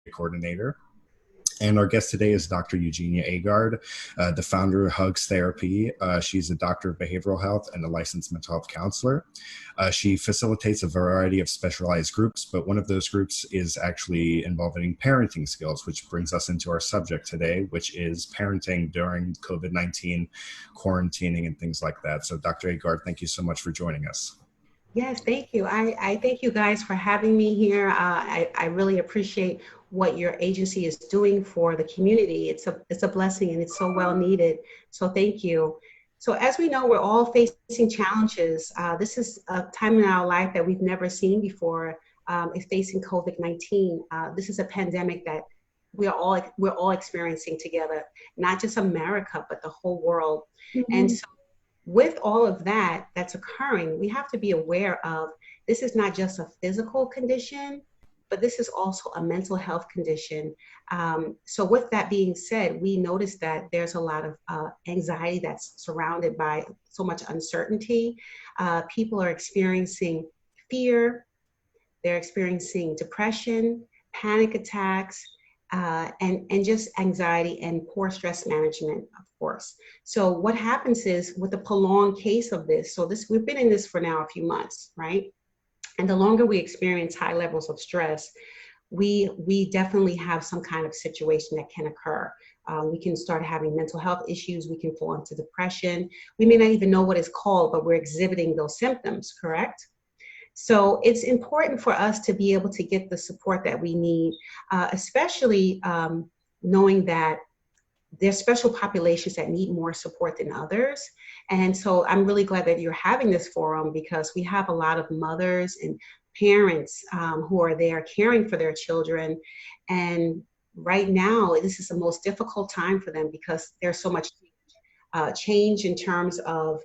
coordinator. And our guest today is Dr. Eugenia Agard, the founder of Hugs Therapy. She's a doctor of behavioral health and a licensed mental health counselor. She facilitates a variety of specialized groups, but one of those groups is actually involving parenting skills, which brings us into our subject today, which is parenting during COVID-19, quarantining, and things like that. So Dr. Agard, thank you so much for joining us. Yes, thank you. I thank you guys for having me here. I really appreciate what your agency is doing for the community. It's a blessing and it's so well needed. So thank you. So as we know, we're all facing challenges. This is a time in our life that we've never seen before, facing COVID-19. This is a pandemic that we're all experiencing together, not just America, but the whole world. Mm-hmm. And so with all of that that's occurring, we have to be aware of this is not just a physical condition, but this is also a mental health condition. So with that being said, we noticed that there's a lot of anxiety that's surrounded by so much uncertainty. People are experiencing fear, they're experiencing depression, panic attacks, and just anxiety and poor stress management, of course. So what happens is with the prolonged case of this, we've been in this for now a few months, right? And the longer we experience high levels of stress, we definitely have some kind of situation that can occur. We can start having mental health issues. We can fall into depression. We may not even know what it's called, but we're exhibiting those symptoms, correct? So it's important for us to be able to get the support that we need, especially knowing that there's special populations that need more support than others. And so I'm really glad that you're having this forum because we have a lot of mothers and parents who are there caring for their children. And right now, this is the most difficult time for them because there's so much change in terms of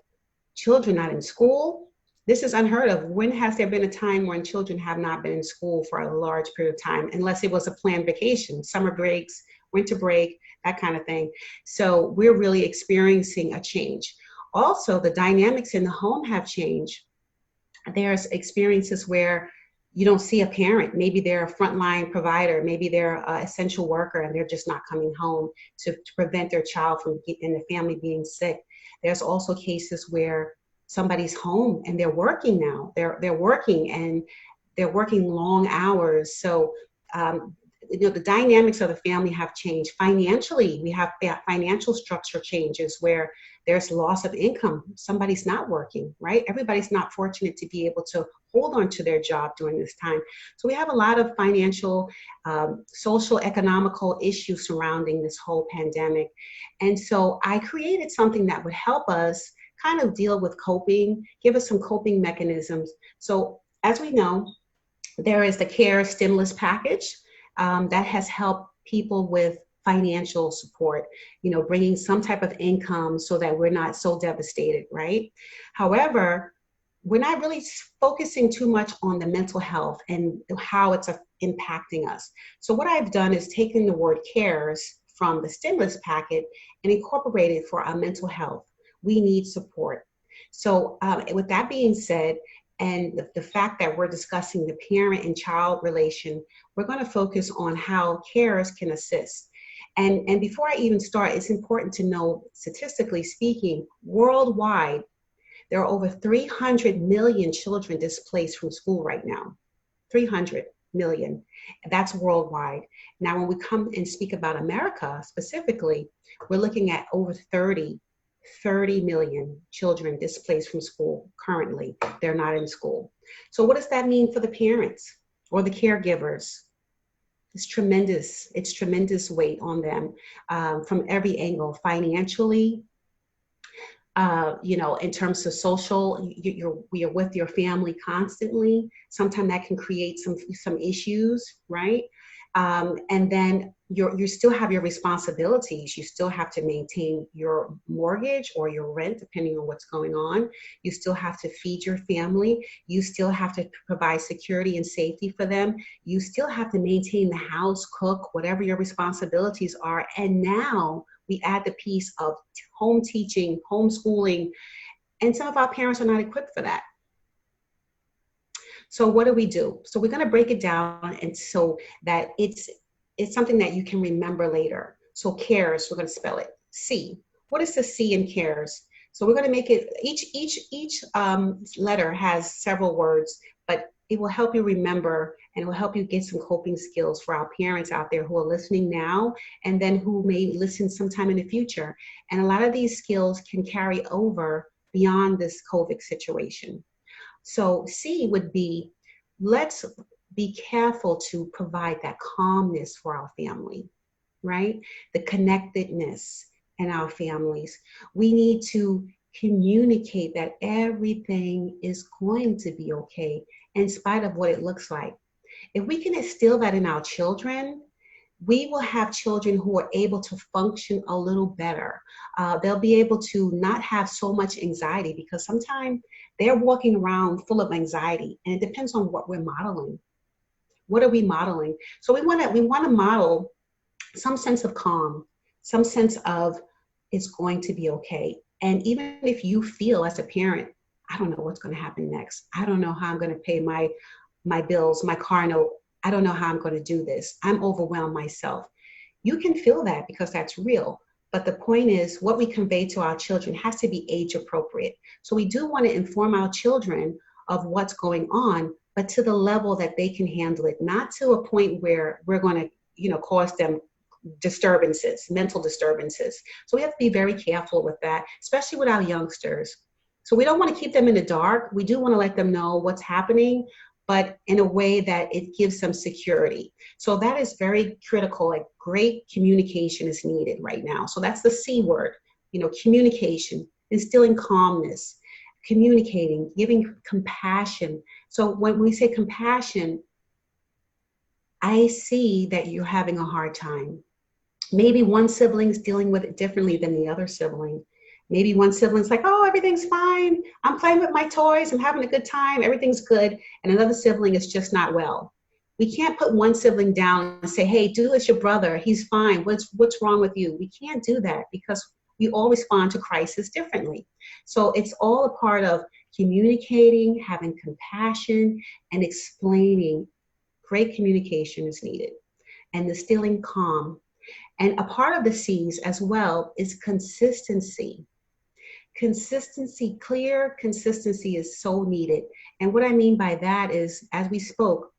children not in school. This is unheard of. When has there been a time when children have not been in school for a large period of time, unless it was a planned vacation, summer breaks, winter break, that kind of thing. So we're really experiencing a change. Also, the dynamics in the home have changed. There's experiences where you don't see a parent. Maybe they're a frontline provider. Maybe they're an essential worker and they're just not coming home to prevent their child from and the family being sick. There's also cases where somebody's home and they're working now. They're working and they're working long hours. So the dynamics of the family have changed. Financially, we have financial structure changes where there's loss of income. Somebody's not working, right? Everybody's not fortunate to be able to hold on to their job during this time. So we have a lot of financial, social, economical issues surrounding this whole pandemic. And so I created something that would help us kind of deal with coping, give us some coping mechanisms. So as we know, there is the CARE stimulus package that has helped people with financial support, bringing some type of income so that we're not so devastated, right? However, we're not really focusing too much on the mental health and how it's impacting us. So what I've done is taken the word CARES from the stimulus packet and incorporated it for our mental health. We need support. So with that being said, and the fact that we're discussing the parent and child relation, we're going to focus on how CARES can assist. And before I even start, it's important to know, statistically speaking, worldwide, there are over 300 million children displaced from school right now. 300 million. That's worldwide. Now, when we come and speak about America specifically, we're looking at over 30 million children displaced from school currently. They're not in school. So what does that mean for the parents or the caregivers? It's tremendous. It's tremendous weight on them from every angle, financially, in terms of social, we are with your family constantly. Sometimes that can create some issues, right? And then you still have your responsibilities. You still have to maintain your mortgage or your rent, depending on what's going on. You still have to feed your family. You still have to provide security and safety for them. You still have to maintain the house, cook, whatever your responsibilities are. And now we add the piece of home teaching, homeschooling, and some of our parents are not equipped for that. So what do we do? So we're going to break it down and so that it's it's something that you can remember later. So cares, we're going to spell it C. What is the C in cares? So we're going to make it, each letter has several words, but it will help you remember, and it will help you get some coping skills for our parents out there who are listening now, and then who may listen sometime in the future. And a lot of these skills can carry over beyond this COVID situation. So C would be, let's be careful to provide that calmness for our family, right? The connectedness in our families. We need to communicate that everything is going to be okay in spite of what it looks like. If we can instill that in our children, we will have children who are able to function a little better. They'll be able to not have so much anxiety, because sometimes they're walking around full of anxiety, and it depends on what we're modeling. What are we modeling? So we want to model some sense of calm, some sense of it's going to be okay. And even if you feel as a parent, I don't know what's going to happen next. I don't know how I'm going to pay my bills, my car note. I don't know how I'm going to do this. I'm overwhelmed myself. You can feel that, because that's real. But the point is, what we convey to our children has to be age appropriate. So we do want to inform our children of what's going on, but to the level that they can handle it, not to a point where we're going to, cause them disturbances, mental disturbances. So we have to be very careful with that, especially with our youngsters. So we don't want to keep them in the dark. We do want to let them know what's happening, but in a way that it gives them security. So that is very critical. Like, great communication is needed right now. So that's the C word, communication, instilling calmness, communicating, giving compassion. So when we say compassion, I see that you're having a hard time. Maybe one sibling is dealing with it differently than the other sibling. Maybe one sibling's like, oh, everything's fine. I'm playing with my toys. I'm having a good time. Everything's good. And another sibling is just not well. We can't put one sibling down and say, hey, do as your brother. He's fine. What's wrong with you? We can't do that, because we all respond to crisis differently. So it's all a part of communicating, having compassion, and explaining. Great communication is needed, and instilling calm. And a part of the C's as well is consistency. Consistency, clear consistency is so needed. And what I mean by that is, as we spoke,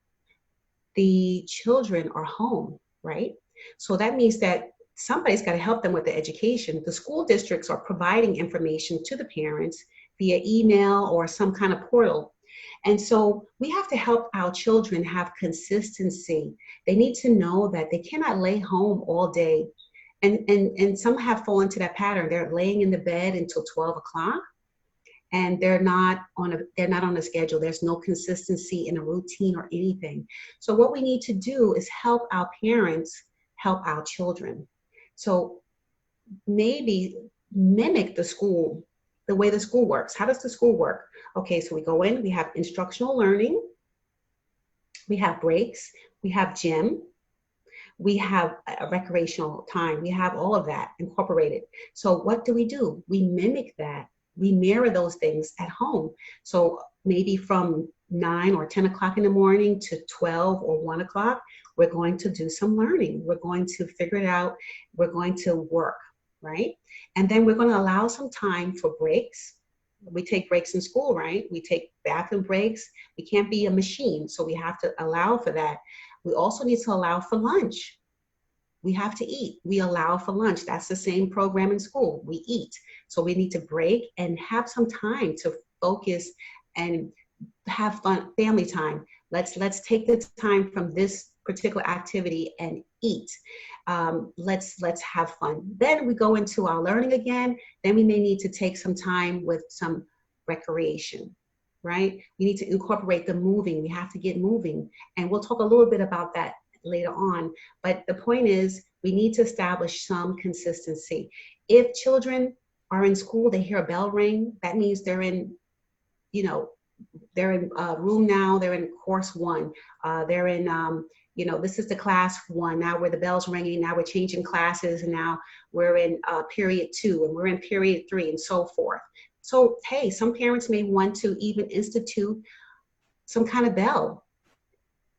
the children are home, right? So that means that somebody's got to help them with the education. The school districts are providing information to the parents via email or some kind of portal. And so we have to help our children have consistency. They need to know that they cannot lay home all day. And some have fallen into that pattern. They're laying in the bed until 12 o'clock, and they're not on a schedule. There's no consistency in a routine or anything. So what we need to do is help our parents help our children. So maybe mimic the school, the way the school works. How does the school work? Okay, so we go in, we have instructional learning, we have breaks, we have gym, we have a recreational time, we have all of that incorporated. So what do? We mimic that. We mirror those things at home. So maybe from 9 or 10 o'clock in the morning to 12 or 1 o'clock, we're going to do some learning. We're going to figure it out. We're going to work, right? And then we're going to allow some time for breaks. We take breaks in school, right? We take bathroom breaks. We can't be a machine, so we have to allow for that. We also need to allow for lunch. We have to eat. We allow for lunch. That's the same program in school. We eat. So we need to break and have some time to focus and have fun, family time. Let's take the time from this particular activity and eat. Let's have fun. Then we go into our learning again. Then we may need to take some time with some recreation, right? We need to incorporate the moving. We have to get moving. And we'll talk a little bit about that later on. But the point is, we need to establish some consistency. If children are in school, they hear a bell ring, that means they're in, they're in room now, they're in course 1, they're in, this is the class 1, now where the bell's ringing, now we're changing classes, and now we're in period 2, and we're in period 3, and so forth. So, hey, some parents may want to even institute some kind of bell.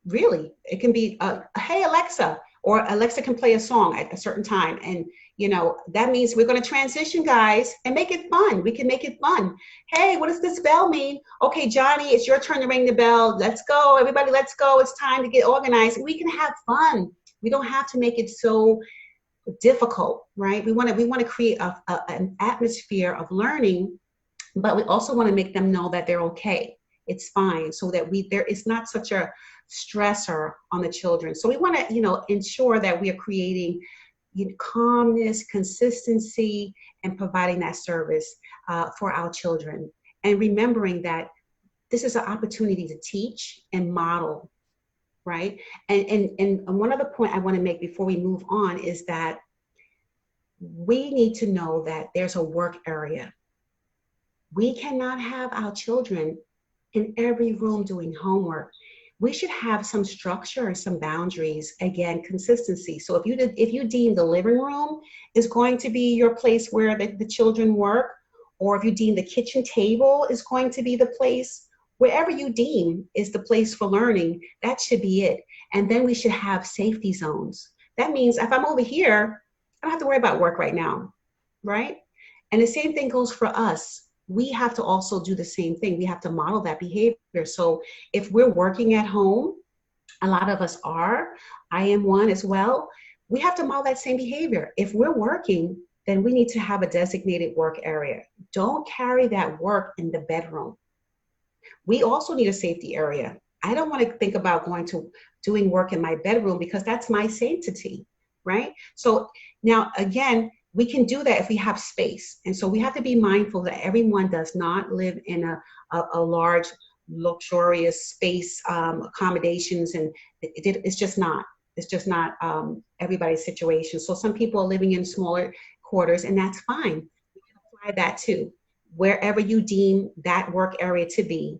Really, it can be, hey, Alexa, or Alexa can play a song at a certain time. And, you know, that means we're going to transition, guys, and make it fun. We can make it fun. Hey, what does this bell mean? Okay, Johnny, it's your turn to ring the bell. Let's go. Everybody, let's go. It's time to get organized. We can have fun. We don't have to make it so difficult, right? We want to create an atmosphere of learning, but we also want to make them know that they're okay. It's fine, so that there is not such a stressor on the children. So we want to, you know, ensure that we are creating, you know, calmness, consistency, and providing that service for our children. And remembering that this is an opportunity to teach and model, right? And one other point I want to make before we move on is that we need to know that there's a work area. We cannot have our children in every room doing homework. We should have some structure and some boundaries. Again, consistency. So if you deem the living room is going to be your place where the children work, or if you deem the kitchen table is going to be the place, wherever you deem is the place for learning, that should be it. And then we should have safety zones. That means if I'm over here, I don't have to worry about work right now, right? And the same thing goes for us. We have to also do the same thing. We have to model that behavior. So if we're working at home, a lot of us are, I am one as well, we have to model that same behavior. If we're working, then we need to have a designated work area. Don't carry that work in the bedroom. We also need a safety area. I don't want to think about doing work in my bedroom because that's my sanctity, right? So now again, we can do that if we have space. And so we have to be mindful that everyone does not live in a large, luxurious space, accommodations, and it's just not everybody's situation. So some people are living in smaller quarters, and that's fine. We can apply that too. Wherever you deem that work area to be,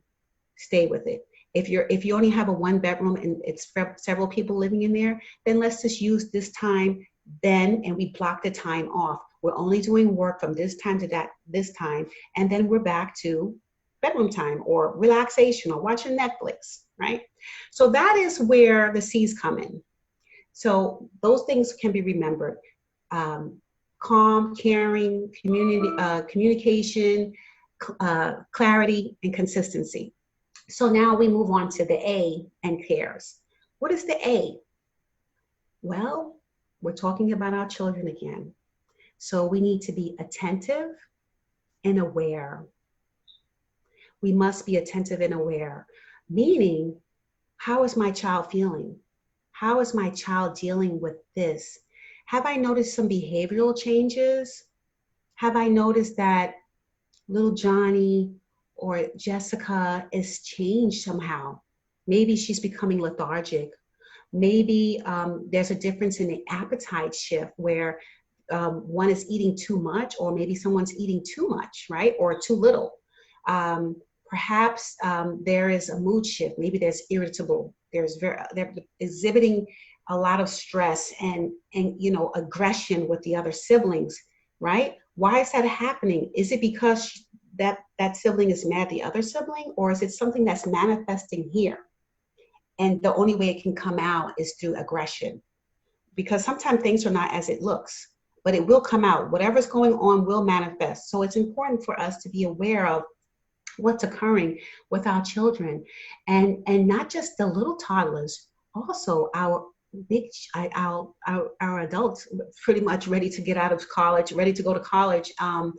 stay with it. If you only have a 1-bedroom and it's several people living in there, then let's just use this time then, and we block the time off. We're only doing work from this time to this time, and then we're back to bedroom time or relaxation or watching Netflix, right? So that is where the C's come in. So those things can be remembered. Calm, caring, communication, clarity, and consistency. So now we move on to the A and cares. What is the A? Well, we're talking about our children again. So we need to be attentive and aware. We must be attentive and aware, meaning, how is my child feeling? How is my child dealing with this? Have I noticed some behavioral changes? Have I noticed that little Johnny or Jessica is changed somehow? Maybe she's becoming lethargic. Maybe there's a difference in the appetite shift where one is eating too much, or maybe someone's eating too much, right? Or too little. Perhaps there is a mood shift. Maybe there's irritable. They're exhibiting a lot of stress and you know, aggression with the other siblings, right? Why is that happening? Is it because that sibling is mad at the other sibling, or is it something that's manifesting here? And the only way it can come out is through aggression, because sometimes things are not as it looks, but it will come out. Whatever's going on will manifest. So it's important for us to be aware of what's occurring with our children, and not just the little toddlers, also our adults pretty much ready to get out of college, ready to go to college, our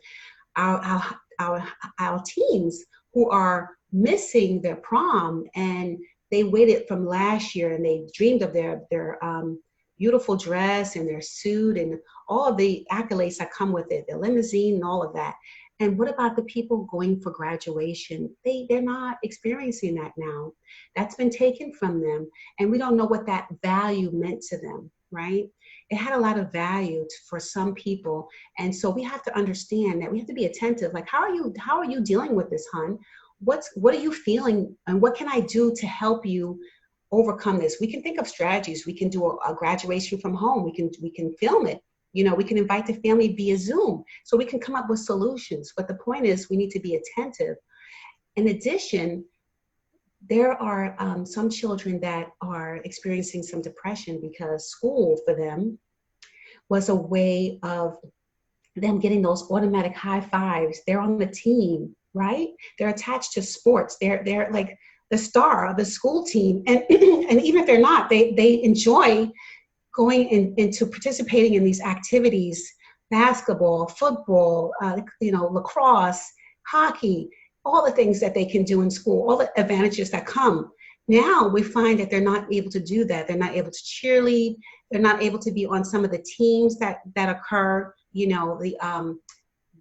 teens who are missing their prom, and they waited from last year and they dreamed of their beautiful dress and their suit and all of the accolades that come with it, the limousine and all of that. And what about the people going for graduation? They're not experiencing that now. That's been taken from them, and we don't know what that value meant to them, right? It had a lot of value for some people, and so we have to understand that we have to be attentive. Like, how are you dealing with this, hon? What are you feeling, and what can I do to help you overcome this? We can think of strategies. We can do a graduation from home. We can film it. You know, we can invite the family via Zoom, so we can come up with solutions. But the point is, we need to be attentive. In addition, there are some children that are experiencing some depression because school for them was a way of them getting those automatic high fives. They're on the team, right? They're attached to sports. They're like the star of the school team. And, and even if they're not, they enjoy going into participating in these activities, basketball, football, lacrosse, hockey, all the things that they can do in school, all the advantages that come. Now we find that they're not able to do that. They're not able to cheerlead. They're not able to be on some of the teams that occur, the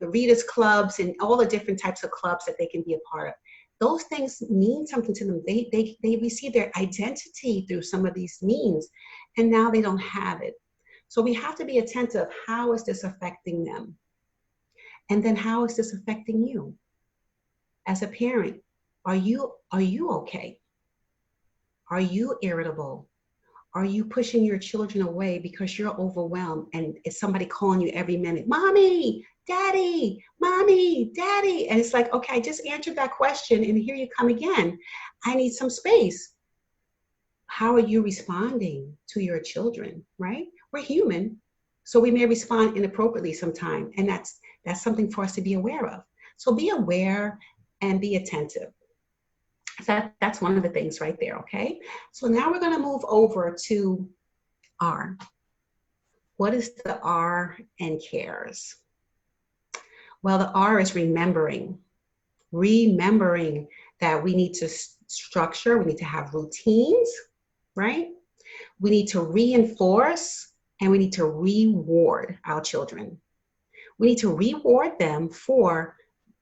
readers clubs and all the different types of clubs that they can be a part of. Those things mean something to them. They receive their identity through some of these means, and now they don't have it. So we have to be attentive. How is this affecting them? And then how is this affecting you? As a parent, are you okay? Are you irritable? Are you pushing your children away because you're overwhelmed and it's somebody calling you every minute, mommy, daddy, mommy, daddy? And it's like, okay, I just answered that question and here you come again. I need some space. How are you responding to your children, right? We're human, so we may respond inappropriately sometime, and that's something for us to be aware of. So be aware and be attentive. So that's one of the things right there, okay? So now we're gonna move over to R. What is the R in CARES? Well, the R is remembering that we need to structure, we need to have routines, right? We need to reinforce and we need to reward our children. We need to reward them for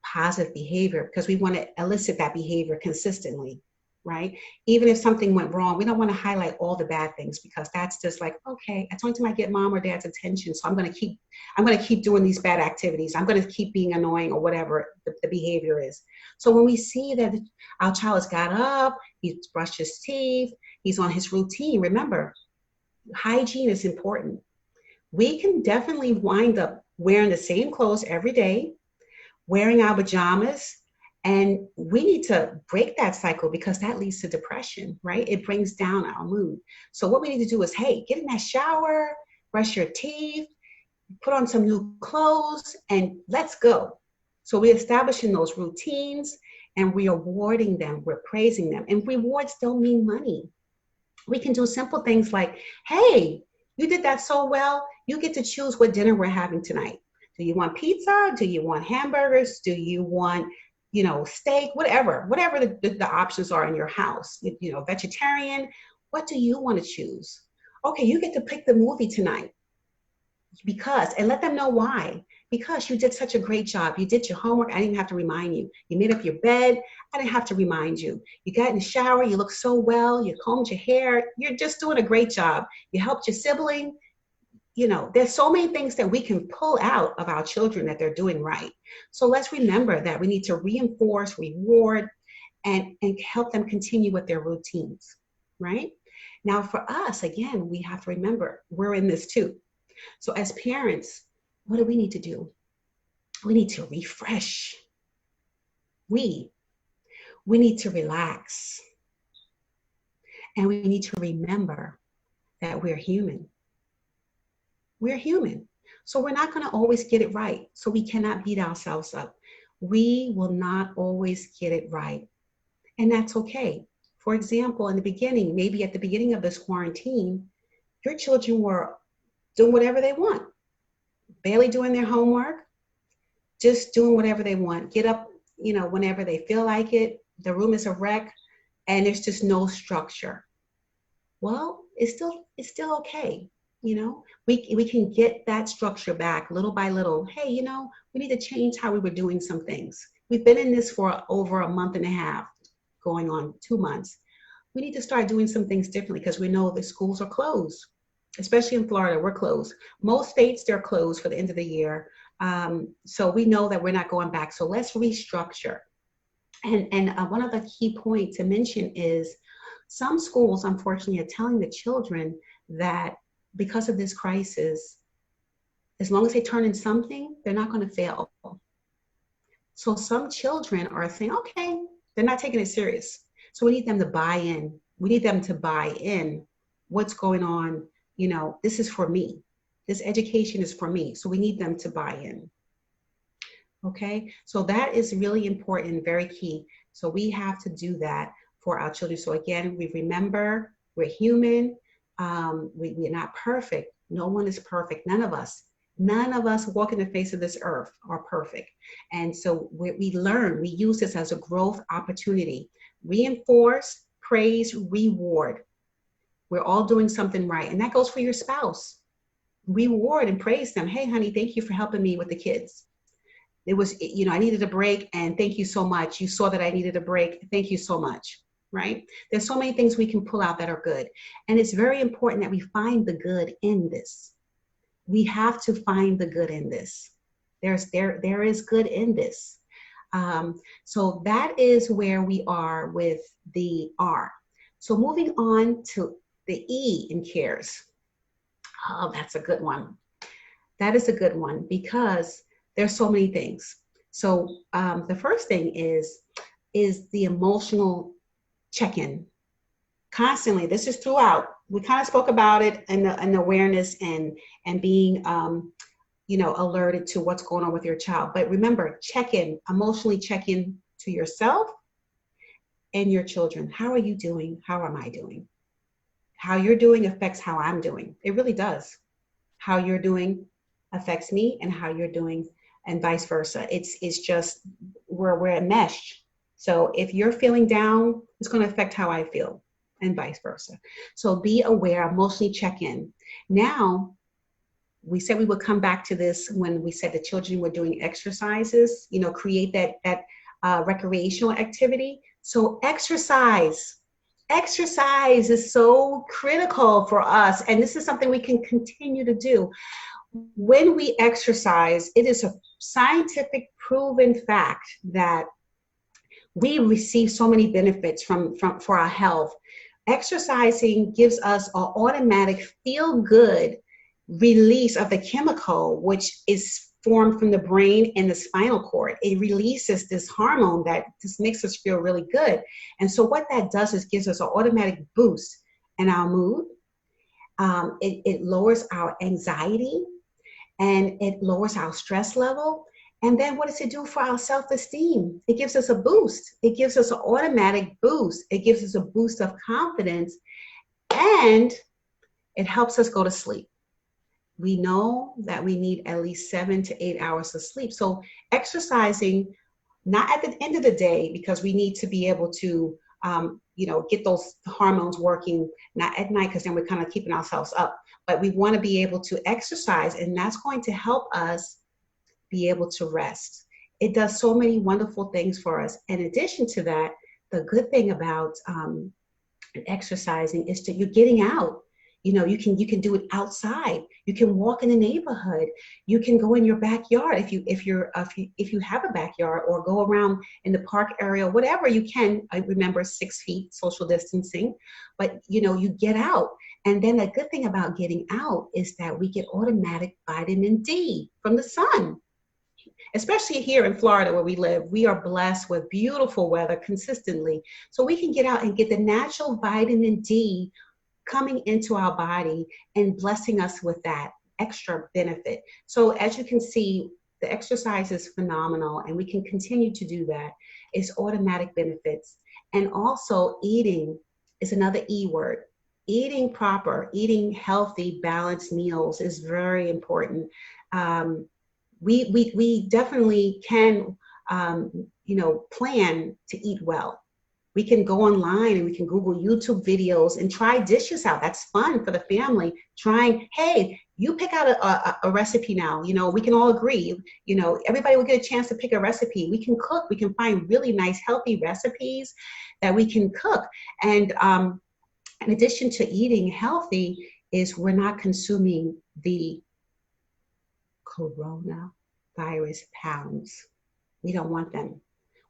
positive behavior because we want to elicit that behavior consistently, right? Even if something went wrong, we don't want to highlight all the bad things because that's just like, okay, it's only time I get mom or dad's attention, so I'm going to keep doing these bad activities. I'm going to keep being annoying or whatever the behavior is. So when we see that our child has got up, he's brushed his teeth, he's on his routine, remember, hygiene is important. We can definitely wind up wearing the same clothes every day, wearing our pajamas, and we need to break that cycle because that leads to depression, right? It brings down our mood. So what we need to do is, hey, get in that shower, brush your teeth, put on some new clothes, and let's go. So we're establishing those routines and we're awarding them, we're praising them. And rewards don't mean money. We can do simple things like, hey, you did that so well, you get to choose what dinner we're having tonight. Do you want pizza? Do you want hamburgers? Do you want, steak? Whatever the options are in your house, vegetarian. What do you want to choose? Okay, you get to pick the movie tonight and let them know why. Because you did such a great job. You did your homework. I didn't have to remind you. You made up your bed. I didn't have to remind you. You got in the shower. You look so well. You combed your hair. You're just doing a great job. You helped your sibling. There's so many things that we can pull out of our children that they're doing right. So let's remember that we need to reinforce, reward, and help them continue with their routines, right? Now for us, again, we have to remember we're in this too. So as parents, what do we need to do? We need to refresh. We need to relax. And we need to remember that we're human. We're human. So we're not going to always get it right. So we cannot beat ourselves up. We will not always get it right. And that's okay. For example, in the beginning, maybe at the beginning of this quarantine, your children were doing whatever they want, barely doing their homework, just doing whatever they want. Get up, whenever they feel like it. The room is a wreck and there's just no structure. Well, it's still okay. We can get that structure back little by little. Hey, we need to change how we were doing some things. We've been in this for over a month and a half, going on 2 months. We need to start doing some things differently because we know the schools are closed, especially in Florida, we're closed. Most states, they're closed for the end of the year. So we know that we're not going back. So let's restructure. And one of the key points to mention is some schools, unfortunately, are telling the children that because of this crisis, as long as they turn in something, they're not going to fail. So some children are saying, okay, they're not taking it serious. So we need them to buy in. We need them to buy in what's going on. You know, this is for me. This education is for me. So we need them to buy in. Okay, so that is really important, very key. So we have to do that for our children. So again, we remember we're human. We're not perfect. No one is perfect. None of us walking the face of this earth are perfect. And so we learn, we use this as a growth opportunity. Reinforce, praise, reward. We're all doing something right. And that goes for your spouse. Reward and praise them. Hey, honey, thank you for helping me with the kids. It was, you know, I needed a break and thank you so much. You saw that I needed a break. Thank you so much, right? There's so many things we can pull out that are good. And it's very important that we find the good in this. We have to find the good in this. There is good in this. So that is where we are with the R. So moving on to the E in cares. Oh, that's a good one. That is a good one because there's so many things. So the first thing is the emotional check-in. Constantly, this is throughout. We kind of spoke about it and awareness and being, you know, alerted to what's going on with your child. But remember, check-in, emotionally check-in to yourself and your children. How are you doing? How am I doing? How you're doing affects how I'm doing. It really does. How you're doing affects me and how you're doing and vice versa. It's just we're enmeshed. So if you're feeling down, it's going to affect how I feel and vice versa. So be aware, emotionally check in. Now, we said we would come back to this when we said the children were doing exercises, you know, create that recreational activity. So exercise is so critical for us. And this is something we can continue to do. When we exercise, it is a scientific proven fact that we receive so many benefits for our health. Exercising gives us an automatic feel-good release of the chemical, which is formed from the brain and the spinal cord. It releases this hormone that just makes us feel really good. And so what that does is gives us an automatic boost in our mood. It lowers our anxiety and it lowers our stress level. And then what does it do for our self-esteem? It gives us a boost. It gives us an automatic boost. It gives us a boost of confidence and it helps us go to sleep. We know that we need at least 7 to 8 hours of sleep. So exercising, not at the end of the day, because we need to be able to, you know, get those hormones working, not at night, because then we're kind of keeping ourselves up. But we want to be able to exercise, and that's going to help us be able to rest. It does so many wonderful things for us. In addition to that, the good thing about exercising is that you're getting out. You know, you can do it outside. You can walk in the neighborhood. You can go in your backyard if you have a backyard, or go around in the park area, whatever you can. I remember 6 feet social distancing, but you know, you get out. And then the good thing about getting out is that we get automatic vitamin D from the sun. Especially here in Florida where we live, we are blessed with beautiful weather consistently. So we can get out and get the natural vitamin D coming into our body and blessing us with that extra benefit. So as you can see, the exercise is phenomenal and we can continue to do that. It's automatic benefits. And also eating is another E word. Eating proper, eating healthy, balanced meals is very important. We definitely can, you know, plan to eat well. We can go online and we can Google YouTube videos and try dishes out. That's fun for the family. Trying, hey, you pick out a recipe now. You know, we can all agree. You know, everybody will get a chance to pick a recipe. We can cook. We can find really nice, healthy recipes that we can cook. And in addition to eating healthy, is we're not consuming the coronavirus pounds. We don't want them.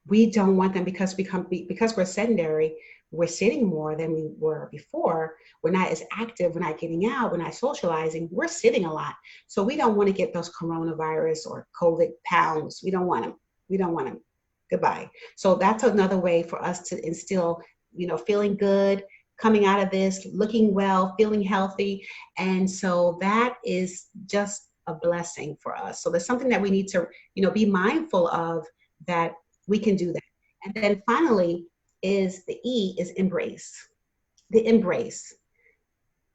We don't want them because we're sedentary. We're sitting more than we were before. We're not as active. We're not getting out. We're not socializing. We're sitting a lot. So we don't want to get those coronavirus or COVID pounds. We don't want them. We don't want them. Goodbye. So that's another way for us to instill feeling good, coming out of this, looking well, feeling healthy. And so that is just a blessing for us. So there's something that we need to, be mindful of, that we can do that. And then finally is the E is embrace. The embrace.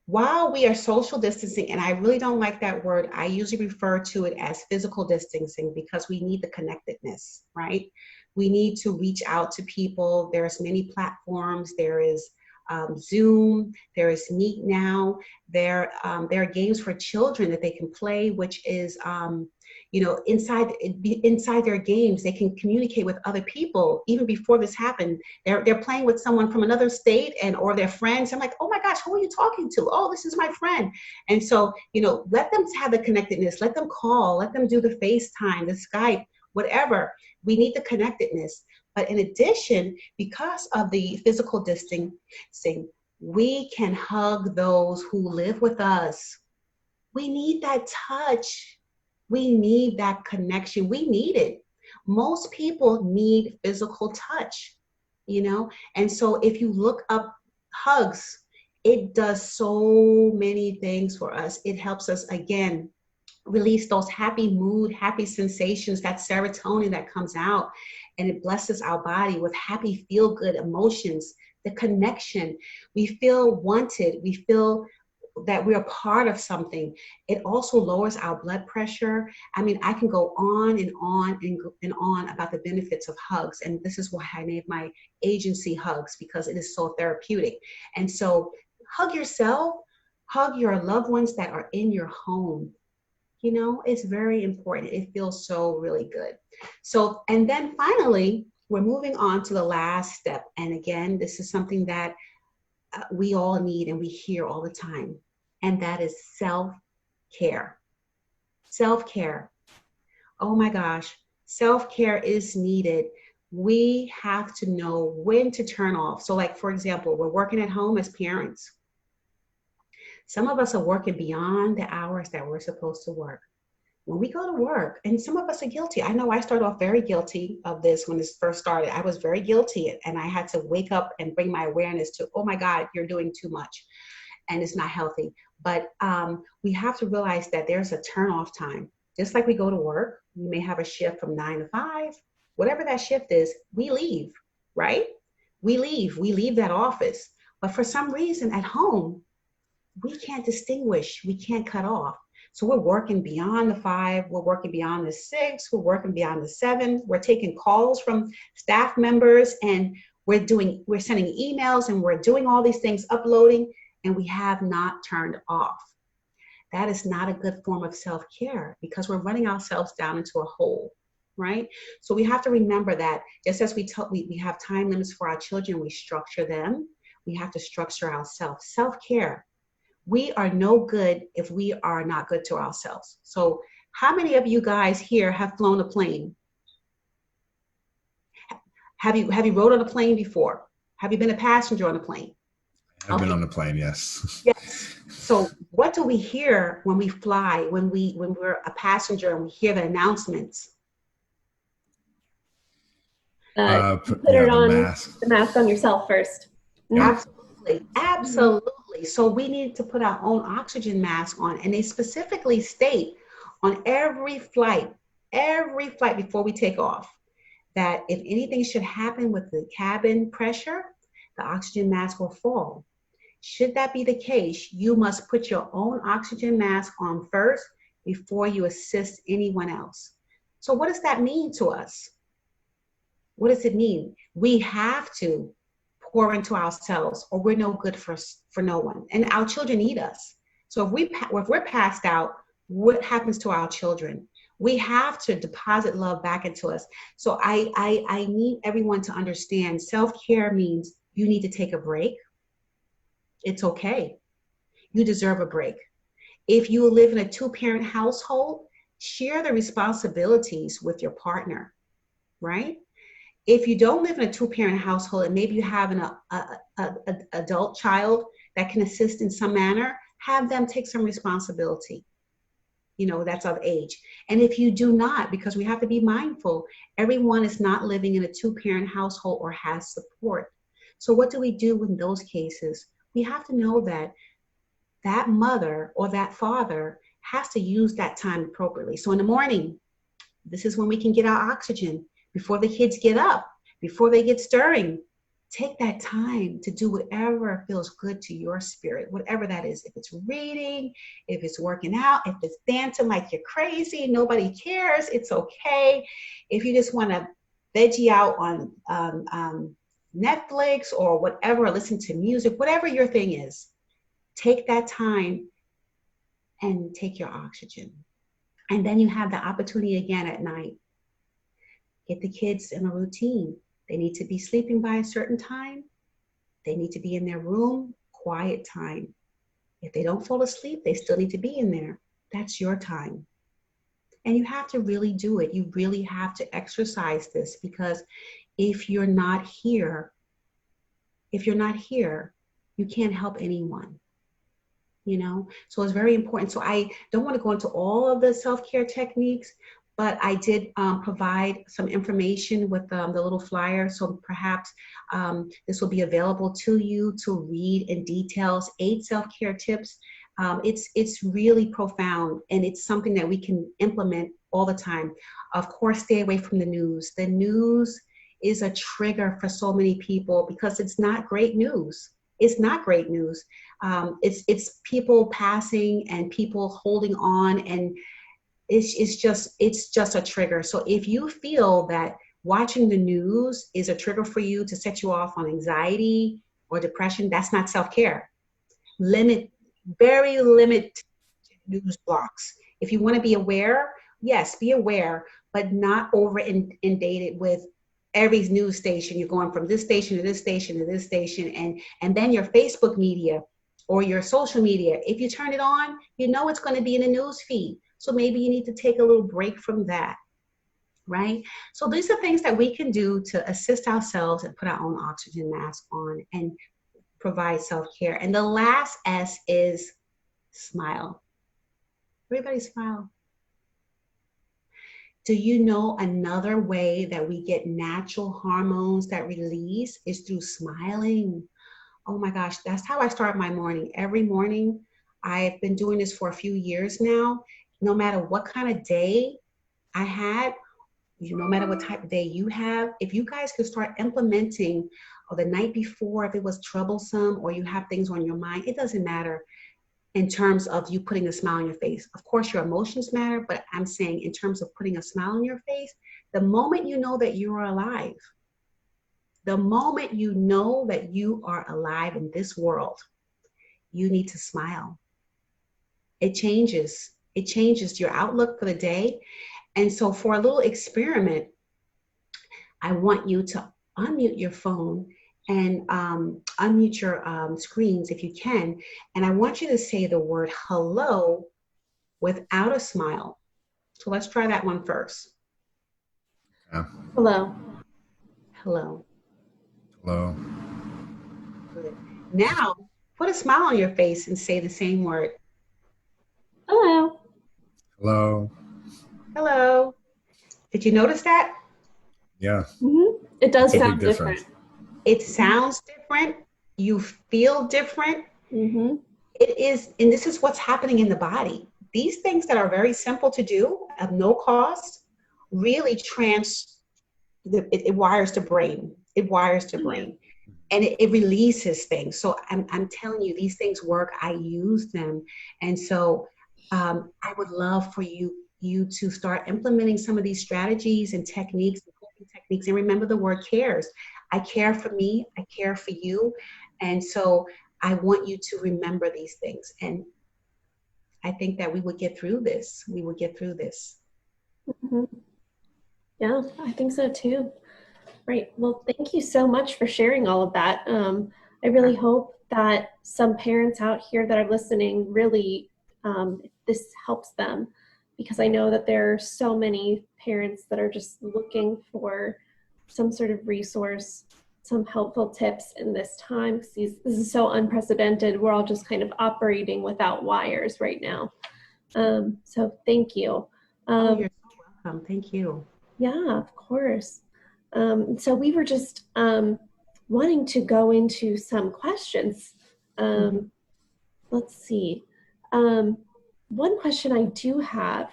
While we are social distancing, and I really don't like that word, I usually refer to it as physical distancing, because we need the connectedness, right? We need to reach out to people. There's many platforms. There is Zoom, there is Meet Now. There are games for children that they can play, which is, inside their games, they can communicate with other people. Even before this happened, they're playing with someone from another state or their friends. I'm like, oh my gosh, who are you talking to? Oh, this is my friend. And so, let them have the connectedness. Let them call. Let them do the FaceTime, the Skype, whatever. We need the connectedness. But in addition, because of the physical distancing, we can hug those who live with us. We need that touch. We need that connection. We need it. Most people need physical touch, And so if you look up hugs, it does so many things for us. It helps us, again, release those happy mood, happy sensations, that serotonin that comes out, and it blesses our body with happy, feel-good emotions, the connection. We feel wanted. We feel that we're a part of something. It also lowers our blood pressure. I mean, I can go on and on and on about the benefits of hugs. And this is why I named my agency Hugs, because it is so therapeutic. And so hug yourself, hug your loved ones that are in your home. It's very important. It feels so really good. So, and then finally, we're moving on to the last step. And again, this is something that we all need and we hear all the time. And that is self-care. Self-care. Oh my gosh, self-care is needed. We have to know when to turn off. So like, for example, we're working at home as parents. Some of us are working beyond the hours that we're supposed to work. When we go to work, and some of us are guilty. I know I started off very guilty of this when this first started. I was very guilty, and I had to wake up and bring my awareness to, oh my God, you're doing too much, and it's not healthy. But we have to realize that there's a turn off time. Just like we go to work, we may have a shift from 9 to 5, whatever that shift is, we leave, right? We leave that office. But for some reason at home, we can't distinguish, we can't cut off. So we're working beyond the 5, we're working beyond the 6, we're working beyond the 7, we're taking calls from staff members, and we're sending emails, and we're doing all these things, uploading, and we have not turned off. That is not a good form of self-care, because we're running ourselves down into a hole, right? So we have to remember that just as we have time limits for our children, we structure them, we have to structure ourselves. Self-care. We are no good if we are not good to ourselves. So how many of you guys here have flown a plane? Have you rode on a plane before? Have you been a passenger on a plane? I've been on the plane, yes. Yes. So what do we hear when we fly, when we're a passenger and we hear the announcements? Put it on the mask on yourself first. Yeah. Absolutely. So we need to put our own oxygen mask on, and they specifically state on every flight before we take off, that if anything should happen with the cabin pressure, the oxygen mask will fall. Should that be the case, you must put your own oxygen mask on first before you assist anyone else. So what does that mean to us? What does it mean? We have to pour into ourselves, or we're no good for no one. And our children need us. So if we're passed out, what happens to our children? We have to deposit love back into us. So I need everyone to understand, self-care means you need to take a break. It's okay. You deserve a break. If you live in a 2-parent household, share the responsibilities with your partner, right? If you don't live in a 2-parent household, and maybe you have an adult child that can assist in some manner, have them take some responsibility, that's of age. And if you do not, because we have to be mindful, everyone is not living in a 2-parent household or has support. So what do we do in those cases? We have to know that that mother or that father has to use that time appropriately. So in the morning, this is when we can get our oxygen before the kids get up, before they get stirring. Take that time to do whatever feels good to your spirit, whatever that is. If it's reading, if it's working out, if it's dancing like you're crazy, nobody cares, it's okay. If you just want to veggie out on Netflix or whatever, listen to music, whatever your thing is, take that time and take your oxygen. And then you have the opportunity again at night. Get the kids in a routine. They need to be sleeping by a certain time. They need to be in their room, quiet time. If they don't fall asleep, they still need to be in there. That's your time. And you have to really do it. You really have to exercise this, because if you're not here, you can't help anyone. You know, so it's very important. So I don't want to go into all of the self-care techniques, but I did provide some information with the little flyer. So perhaps this will be available to you to read in details, 8 self-care tips. It's really profound, and it's something that we can implement all the time. Of course, stay away from the news. The news is a trigger for so many people because it's not great news. It's not great news. It's people passing and people holding on, and it's just a trigger. So if you feel that watching the news is a trigger for you to set you off on anxiety or depression, that's not self-care. Very limit news blocks. If you want to be aware, yes, be aware, but not over inundated with every news station. You're going from this station to this station to this station, and then your Facebook media or your social media, if you turn it on, you know it's going to be in the news feed. So maybe you need to take a little break from that, right? So these are things that we can do to assist ourselves and put our own oxygen mask on and provide self-care. And the last S is smile. Everybody smile. Do you know another way that we get natural hormones that release is through smiling? Oh my gosh, that's how I start my morning. Every morning, I've been doing this for a few years now. No matter what kind of day I had, no matter what type of day you have, if you guys could start implementing, or the night before, if it was troublesome or you have things on your mind, it doesn't matter in terms of you putting a smile on your face. Of course, your emotions matter, but I'm saying in terms of putting a smile on your face, the moment you know that you are alive, the moment you know that you are alive in this world, you need to smile. It changes your outlook for the day. And so for a little experiment, I want you to unmute your phone and unmute your screens if you can. And I want you to say the word hello without a smile. So let's try that one first. Yeah. Hello. Hello. Hello. Good. Now, put a smile on your face and say the same word. Hello. Hello. Hello. Did you notice that? Yeah. Mm-hmm. It does It's a sound big difference. different. It sounds different. You feel different. Mm-hmm. It is, and this is what's happening in the body. These things that are very simple to do at no cost really it wires the brain. It wires the brain. And it releases things. So I'm telling you, these things work. I use them. And so I would love for you to start implementing some of these strategies and techniques, and remember the word cares. I care for me, I care for you. And so I want you to remember these things. And I think that we would get through this. Mm-hmm. Yeah, I think so too. Right. Well, thank you so much for sharing all of that. I really hope that some parents out here that are listening really, this helps them, because I know that there are so many parents that are just looking for some sort of resource, some helpful tips in this time, because this is so unprecedented. We're all just kind of operating without wires right now. So thank you. You're so welcome. Thank you. Yeah, of course. So we were just wanting to go into some questions. Let's see. One question I do have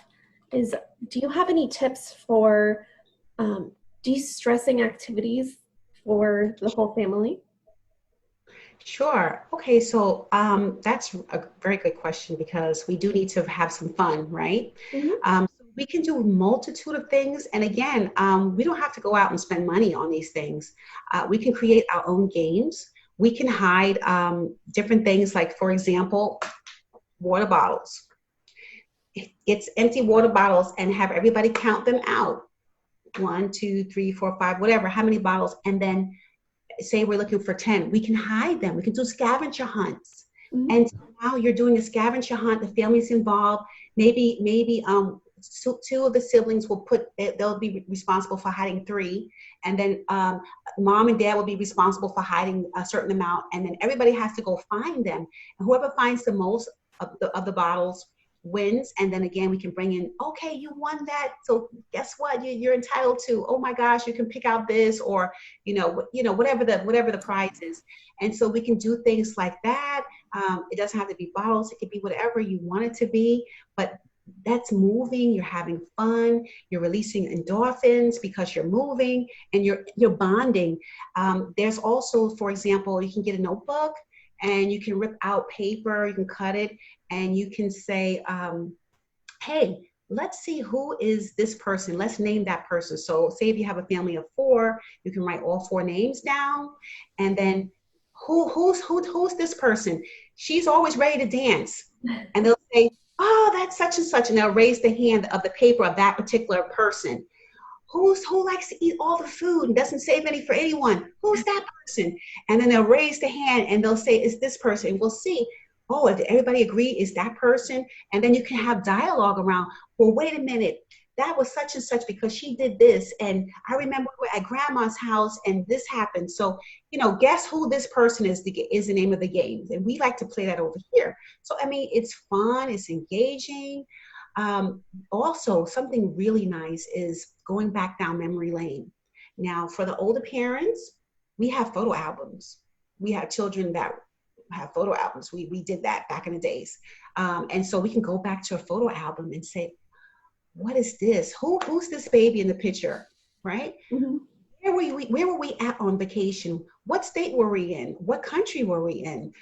is, do you have any tips for de-stressing activities for the whole family? Sure. Okay, so that's a very good question because we do need to have some fun, right? We can do a multitude of things. And again, we don't have to go out and spend money on these things. We can create our own games. We can hide different things like, for example, water bottles. It's empty water bottles and have everybody count them out. 1, 2, 3, 4, 5, whatever, how many bottles. And then say we're looking for 10, we can hide them. We can do scavenger hunts. And so now you're doing a scavenger hunt, the family's involved. Maybe two of the siblings they'll be responsible for hiding 3. And then mom and dad will be responsible for hiding a certain amount. And then everybody has to go find them. And whoever finds the most of the bottles wins. And then again, we can bring in, okay, you won that. So guess what? You're entitled to, oh my gosh, you can pick out this, or, whatever the prize is. And so we can do things like that. It doesn't have to be bottles. It could be whatever you want it to be, but that's moving. You're having fun. You're releasing endorphins because you're moving and you're bonding. There's also, for example, you can get a notebook and you can rip out paper, you can cut it, and you can say, hey, let's see who is this person. Let's name that person. So say if you have a family of 4, you can write all 4 names down. And then who's this person? She's always ready to dance. And they'll say, oh, that's such and such. And they'll raise the hand of the paper of that particular person. Who likes to eat all the food and doesn't save any for anyone? Who's that person? And then they'll raise the hand and they'll say, it's this person. And we'll see, oh, did everybody agree is that person? And then you can have dialogue around, well, wait a minute, that was such and such because she did this. And I remember we were at grandma's house and this happened. So, guess who this person is the name of the game. And we like to play that over here. So, I mean, it's fun, it's engaging. Also, something really nice is going back down memory lane. Now, for the older parents, we have photo albums. We have children that have photo albums. We did that back in the days. And so we can go back to a photo album and say, what is this? Who's this baby in the picture, right? Where were we at on vacation? What state were we in? What country were we in?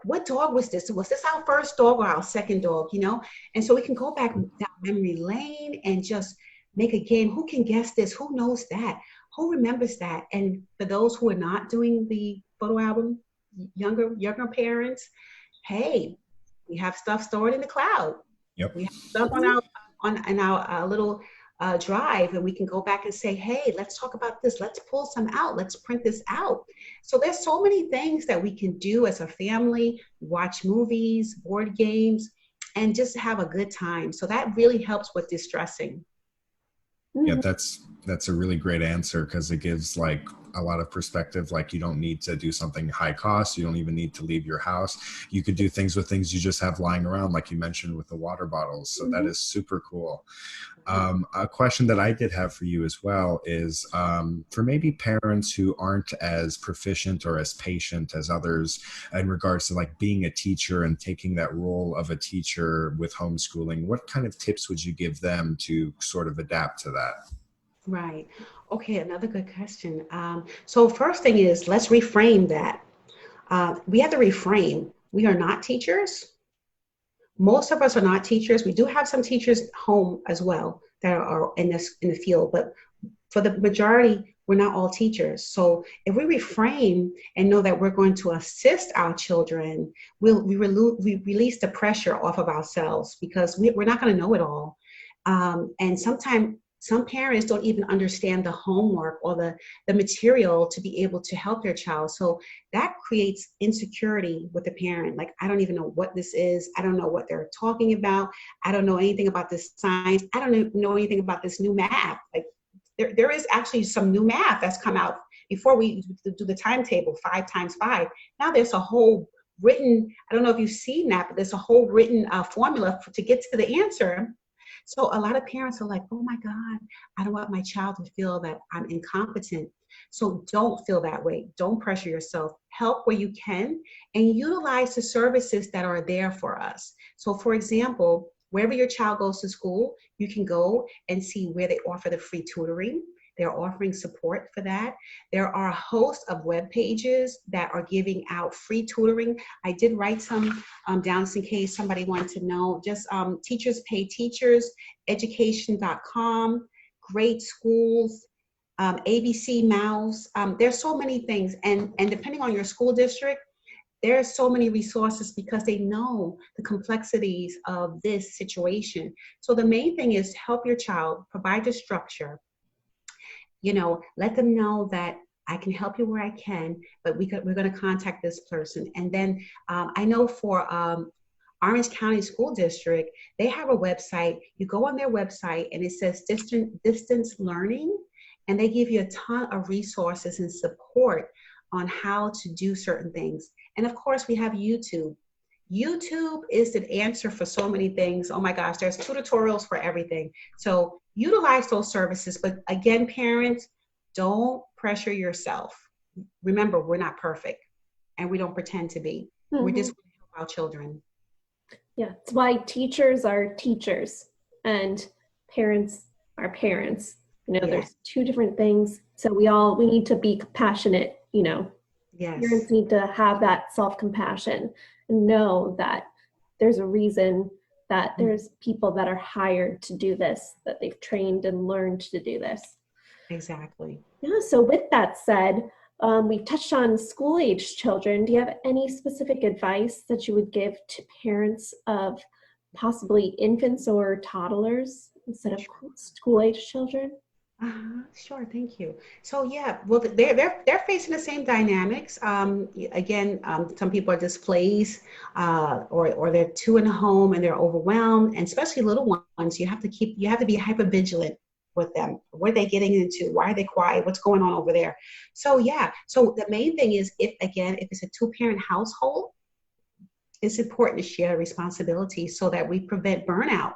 What dog was this? Was this our first dog or our second dog, And so we can go back down memory lane and just make a game. Who can guess this? Who knows that? Who remembers that? And for those who are not doing the photo album, younger parents, hey, we have stuff stored in the cloud. Yep. We have stuff on our little drive, and we can go back and say, hey, let's talk about this. Let's pull some out. Let's print this out. So there's so many things that we can do as a family, watch movies, board games, and just have a good time. So that really helps with distressing. Yeah, that's a really great answer because it gives like a lot of perspective. Like you don't need to do something high cost. You don't even need to leave your house. You could do things with things you just have lying around, like you mentioned with the water bottles. So that is super cool. A question that I did have for you as well is for maybe parents who aren't as proficient or as patient as others in regards to like being a teacher and taking that role of a teacher with homeschooling, what kind of tips would you give them to sort of adapt to that? Right. Okay, another good question. So first thing is, let's reframe that. We have to reframe. We are not teachers. Most of us are not teachers. We do have some teachers home as well that are in the field, but for the majority, we're not all teachers. So if we reframe and know that we're going to assist our children, we release the pressure off of ourselves because we're not going to know it all. And sometimes some parents don't even understand the homework or the material to be able to help their child. So that creates insecurity with the parent. Like, I don't even know what this is. I don't know what they're talking about. I don't know anything about this science. I don't know anything about this new math. Like there is actually some new math that's come out before we do the timetable, 5 times 5. Now there's a whole written, I don't know if you've seen that, but there's a whole written formula to get to the answer. So a lot of parents are like, oh my God, I don't want my child to feel that I'm incompetent. So don't feel that way. Don't pressure yourself. Help where you can and utilize the services that are there for us. So for example, wherever your child goes to school, you can go and see where they offer the free tutoring. They're offering support for that. There are a host of web pages that are giving out free tutoring. I did write some down in case somebody wanted to know. Just Teachers Pay Teachers, education.com, Great Schools, ABC Mouse. There's so many things. And depending on your school district, there are so many resources because they know the complexities of this situation. So the main thing is help your child, provide the structure, let them know that I can help you where I can, but we're going to contact this person. And then I know for Orange County School District, they have a website. You go on their website and it says distance learning, and they give you a ton of resources and support on how to do certain things. And of course, we have YouTube. YouTube is the answer for so many things. Oh my gosh, there's tutorials for everything. So utilize those services. But again, parents, don't pressure yourself. Remember, we're not perfect and we don't pretend to be. We're just going to help our children. Yeah, it's why teachers are teachers and parents are parents. There's two different things. So we need to be compassionate, Yes. Parents need to have that self-compassion and know that there's a reason that there's people that are hired to do this, that they've trained and learned to do this. Exactly. Yeah, so with that said, we've touched on school-age children. Do you have any specific advice that you would give to parents of possibly infants or toddlers instead of school-age children? Sure, thank you. So yeah, well, they're facing the same dynamics. Again, some people are displaced, or they're two in the home and they're overwhelmed, and especially little ones. You have to be hyper vigilant with them. What are they getting into? Why are they quiet? What's going on over there? So yeah, so the main thing is if it's a two-parent household, it's important to share responsibilities so that we prevent burnout.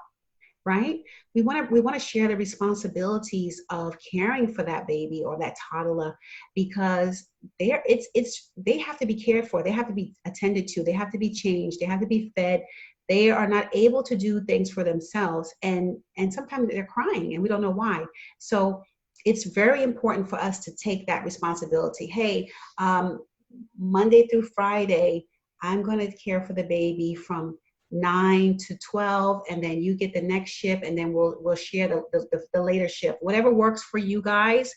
Right? We want to share the responsibilities of caring for that baby or that toddler because they have to be cared for. They have to be attended to. They have to be changed. They have to be fed. They are not able to do things for themselves, and sometimes they're crying and we don't know why. So it's very important for us to take that responsibility. Hey, Monday through Friday, I'm going to care for the baby from 9 to 12, and then you get the next shift, and then we'll share the later shift. Whatever works for you guys,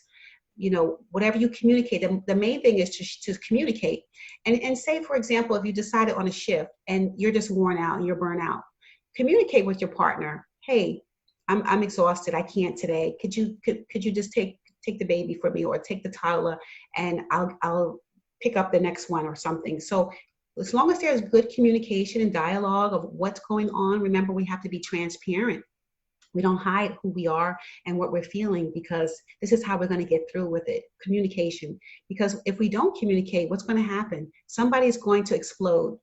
whatever you communicate. The main thing is to communicate. And say, for example, if you decided on a shift and you're just worn out and you're burnt out, communicate with your partner. Hey, I'm exhausted. I can't today. Could you just take the baby for me, or take the toddler, and I'll pick up the next one or something. So as long as there's good communication and dialogue of what's going on, remember, we have to be transparent. We don't hide who we are and what we're feeling, because this is how we're going to get through with it. Communication. Because if we don't communicate, what's going to happen? Somebody's going to explode.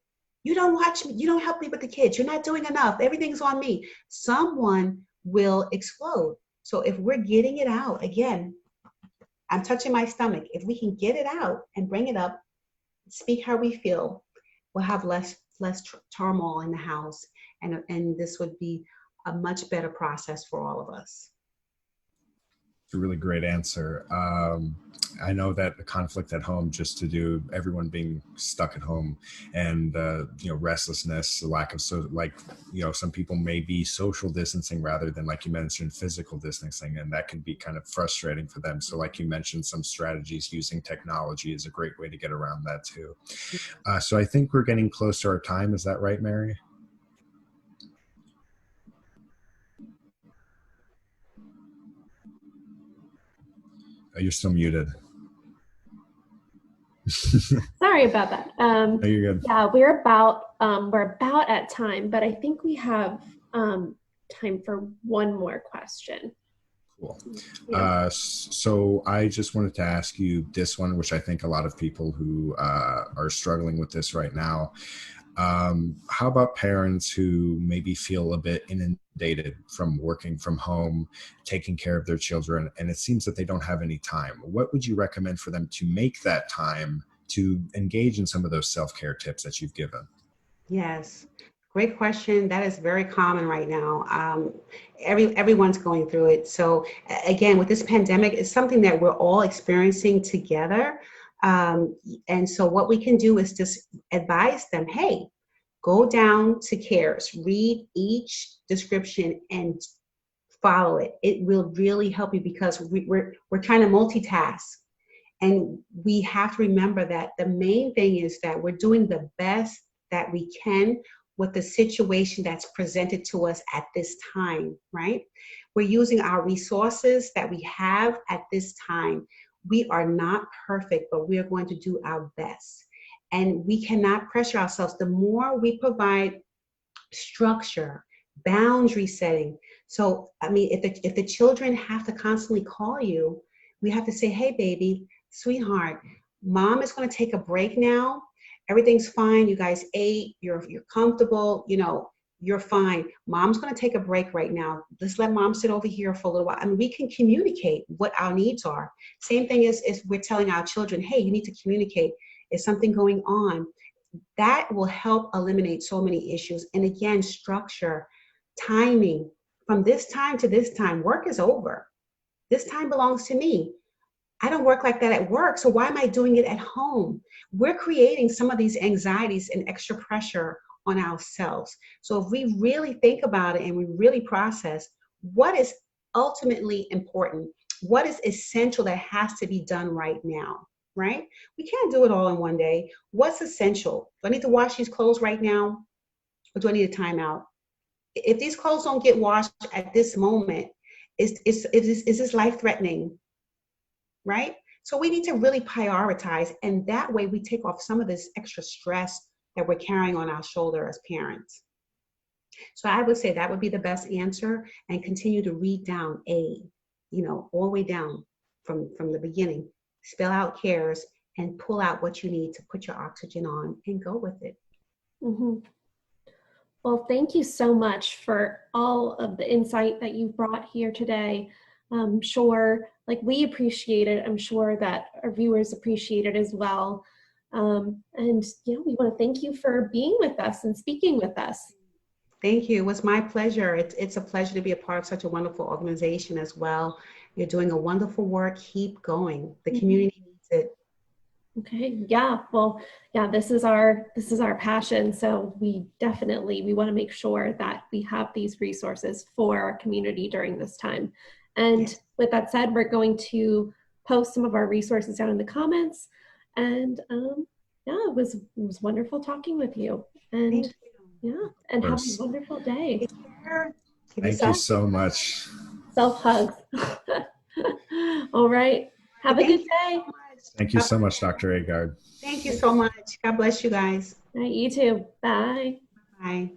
You don't watch me. You don't help me with the kids. You're not doing enough. Everything's on me. Someone will explode. So if we're getting it out, again, I'm touching my stomach. If we can get it out and bring it up, speak how we feel, we'll have less turmoil in the house, and this would be a much better process for all of us. It's a really great answer. I know that the conflict at home, just to do everyone being stuck at home, and restlessness, lack of some people may be social distancing rather than, like you mentioned, physical distancing, and that can be kind of frustrating for them. So like you mentioned, some strategies using technology is a great way to get around that too. So I think we're getting close to our time. Is that right, Mary? You're still muted. Sorry about that. No, you're good. Yeah, we're about at time, but I think we have time for one more question. Cool. Yeah. So I just wanted to ask you this one, which I think a lot of people who are struggling with this right now, How about parents who maybe feel a bit inundated from working from home, taking care of their children, and it seems that they don't have any time? What would you recommend for them to make that time to engage in some of those self-care tips that you've given? Yes, great question. That is very common right now. Everyone's going through it. So again, with this pandemic, it's something that we're all experiencing together. And so what we can do is just advise them, hey, go down to CARES, read each description and follow it. It will really help you because we're trying to multitask. And we have to remember that the main thing is that we're doing the best that we can with the situation that's presented to us at this time, right? We're using our resources that we have at this time. We are not perfect, but we are going to do our best. And we cannot pressure ourselves. The more we provide structure, boundary setting. So, I mean, if the children have to constantly call you, we have to say, hey, baby, sweetheart, mom is going to take a break now. Everything's fine. You guys ate. You're comfortable. You know, you're fine. Mom's going to take a break right now. Let's let mom sit over here for a little while. I mean, we can communicate what our needs are. Same thing is we're telling our children, hey, you need to communicate. Is something going on? That will help eliminate so many issues. And again, structure, timing. From this time to this time, work is over. This time belongs to me. I don't work like that at work, so why am I doing it at home? We're creating some of these anxieties and extra pressure on ourselves. So if we really think about it and we really process what is ultimately important, what is essential that has to be done right now, right? We can't do it all in one day. What's essential? Do I need to wash these clothes right now? Or do I need a timeout? If these clothes don't get washed at this moment, is this life-threatening? Right? So we need to really prioritize, and that way we take off some of this extra stress that we're carrying on our shoulder as parents. So I would say that would be the best answer, and continue to read down all the way down from the beginning. Spell out CARES and pull out what you need to put your oxygen on and go with it. Mm-hmm. Well, thank you so much for all of the insight that you brought here today. I'm sure, we appreciate it. I'm sure that our viewers appreciate it as well. And, we want to thank you for being with us and speaking with us. Thank you. It was my pleasure. It's a pleasure to be a part of such a wonderful organization as well. You're doing a wonderful work. Keep going. The community needs it. Okay. Yeah. Well, yeah, this is our passion. So we want to make sure that we have these resources for our community during this time. And with that said, we're going to post some of our resources down in the comments. And it was wonderful talking with you. And and have a wonderful day. Thank you so much. Self-hugs. All right. Have a good day. Thank you so much, Dr. Agard. Thank you so much. God bless you guys. All right, you too. Bye. Bye.